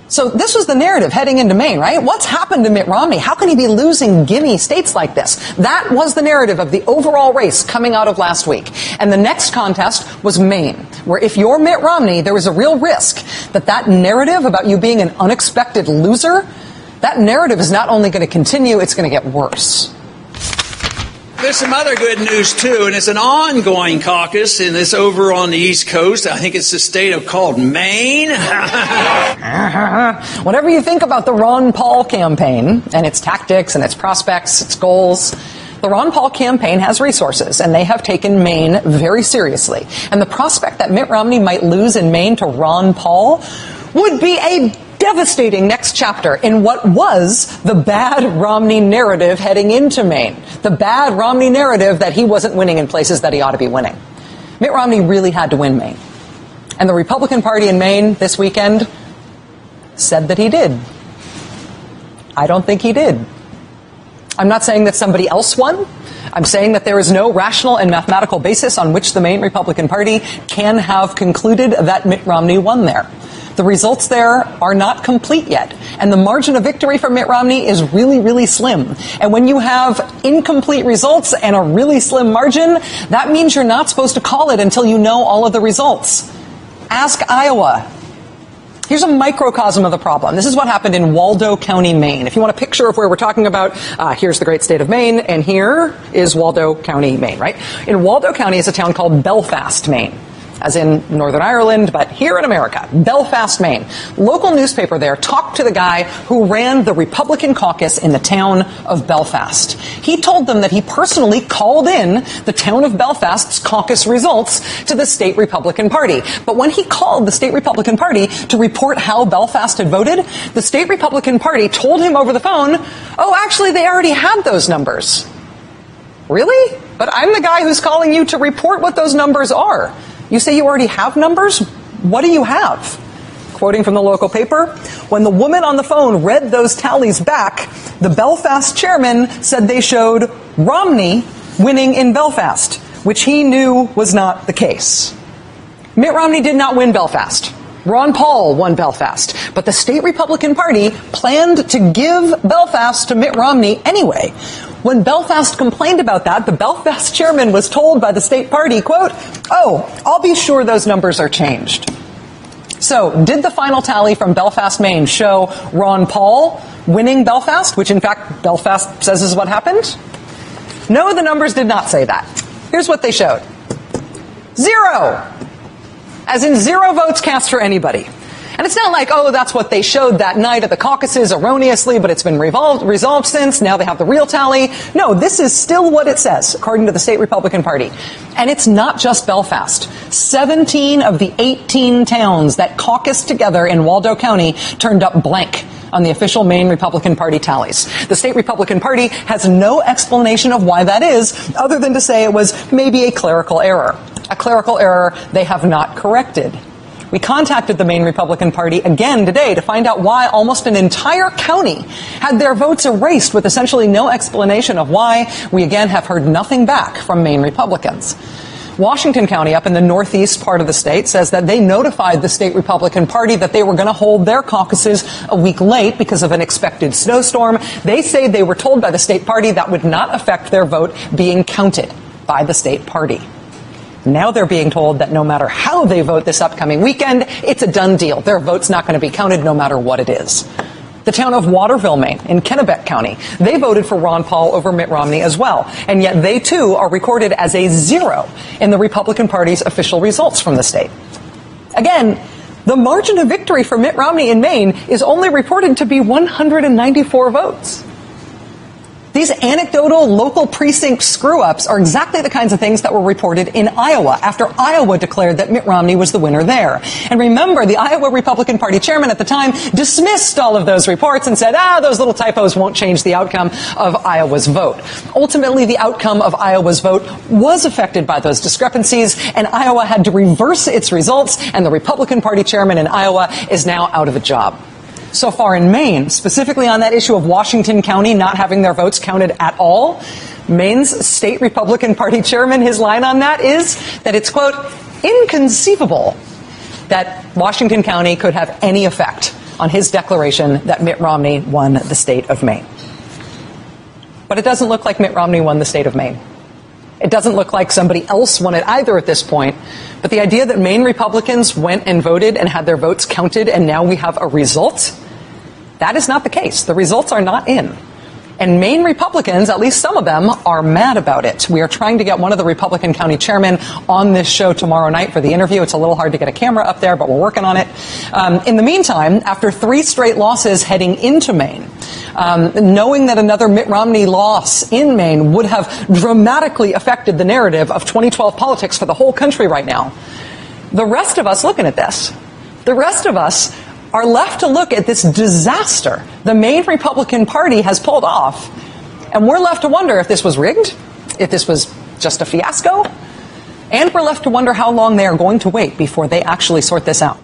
So this was the narrative heading into Maine, right? What's happened to Mitt Romney? How can he be losing gimme states like this? That was the narrative of the overall race coming out of last week. And the next contest was Maine, where if you're Mitt Romney, there was a real risk that that narrative about you being an unexpected loser, that narrative is not only going to continue, it's going to get worse. There's some other good news, too, and it's an ongoing caucus in this over on the East Coast. I think it's the state called Maine. Whatever you think about the Ron Paul campaign and its tactics and its prospects, its goals, the Ron Paul campaign has resources, and they have taken Maine very seriously. And the prospect that Mitt Romney might lose in Maine to Ron Paul would be a devastating next chapter in what was the bad Romney narrative heading into Maine. The bad Romney narrative that he wasn't winning in places that he ought to be winning. Mitt Romney really had to win Maine. And the Republican Party in Maine this weekend said that he did. I don't think he did. I'm not saying that somebody else won. I'm saying that there is no rational and mathematical basis on which the Maine Republican Party can have concluded that Mitt Romney won there. The results there are not complete yet, and the margin of victory for Mitt Romney is really, really slim. And when you have incomplete results and a really slim margin, that means you're not supposed to call it until you know all of the results. Ask Iowa. Here's a microcosm of the problem. This is what happened in Waldo County, Maine. If you want a picture of where we're talking about, here's the great state of Maine, and here is Waldo County, Maine, right? In Waldo County is a town called Belfast, Maine, as in Northern Ireland, but here in America, Belfast, Maine. Local newspaper there talked to the guy who ran the Republican caucus in the town of Belfast. He told them that he personally called in the town of Belfast's caucus results to the state Republican Party. But when he called the state Republican Party to report how Belfast had voted, the state Republican Party told him over the phone, oh, actually, they already had those numbers. Really? But I'm the guy who's calling you to report what those numbers are. You say you already have numbers? What do you have? Quoting from the local paper, when the woman on the phone read those tallies back, the Belfast chairman said they showed Romney winning in Belfast, which he knew was not the case. Mitt Romney did not win Belfast. Ron Paul won Belfast. But the state Republican Party planned to give Belfast to Mitt Romney anyway. When Belfast complained about that, the Belfast chairman was told by the state party, quote, oh, I'll be sure those numbers are changed. So, did the final tally from Belfast, Maine show Ron Paul winning Belfast, which in fact Belfast says is what happened? No, the numbers did not say that. Here's what they showed. 0. As in 0 votes cast for anybody. And it's not like, oh, that's what they showed that night at the caucuses erroneously, but it's been resolved since. Now they have the real tally. No, this is still what it says, according to the state Republican Party. And it's not just Belfast. 17 of the 18 towns that caucused together in Waldo County turned up blank on the official Maine Republican Party tallies. The state Republican Party has no explanation of why that is, other than to say it was maybe a clerical error. A clerical error they have not corrected. We contacted the Maine Republican Party again today to find out why almost an entire county had their votes erased with essentially no explanation of why. We again have heard nothing back from Maine Republicans. Washington County, up in the northeast part of the state, says that they notified the state Republican Party that they were going to hold their caucuses a week late because of an expected snowstorm. They say they were told by the state party that would not affect their vote being counted by the state party. Now they're being told that no matter how they vote this upcoming weekend, it's a done deal. Their vote's not going to be counted no matter what it is. The town of Waterville, Maine, in Kennebec County, they voted for Ron Paul over Mitt Romney as well. And yet they, too, are recorded as a 0 in the Republican Party's official results from the state. Again, the margin of victory for Mitt Romney in Maine is only reported to be 194 votes. These anecdotal local precinct screw-ups are exactly the kinds of things that were reported in Iowa after Iowa declared that Mitt Romney was the winner there. And remember, the Iowa Republican Party chairman at the time dismissed all of those reports and said, those little typos won't change the outcome of Iowa's vote. Ultimately, the outcome of Iowa's vote was affected by those discrepancies, and Iowa had to reverse its results, and the Republican Party chairman in Iowa is now out of a job. So far in Maine, specifically on that issue of Washington County not having their votes counted at all, Maine's state Republican Party chairman, his line on that is that it's, quote, inconceivable that Washington County could have any effect on his declaration that Mitt Romney won the state of Maine. But it doesn't look like Mitt Romney won the state of Maine. It doesn't look like somebody else won it either at this point. But the idea that Maine Republicans went and voted and had their votes counted and now we have a result, that is not the case. The results are not in. And Maine Republicans, at least some of them, are mad about it. We are trying to get one of the Republican county chairmen on this show tomorrow night for the interview. It's a little hard to get a camera up there, but we're working on it. In the meantime, after 3 straight losses heading into Maine, knowing that another Mitt Romney loss in Maine would have dramatically affected the narrative of 2012 politics for the whole country right now, the rest of us looking at this, the rest of us are left to look at this disaster the Maine Republican Party has pulled off, and we're left to wonder if this was rigged, if this was just a fiasco, and we're left to wonder how long they are going to wait before they actually sort this out.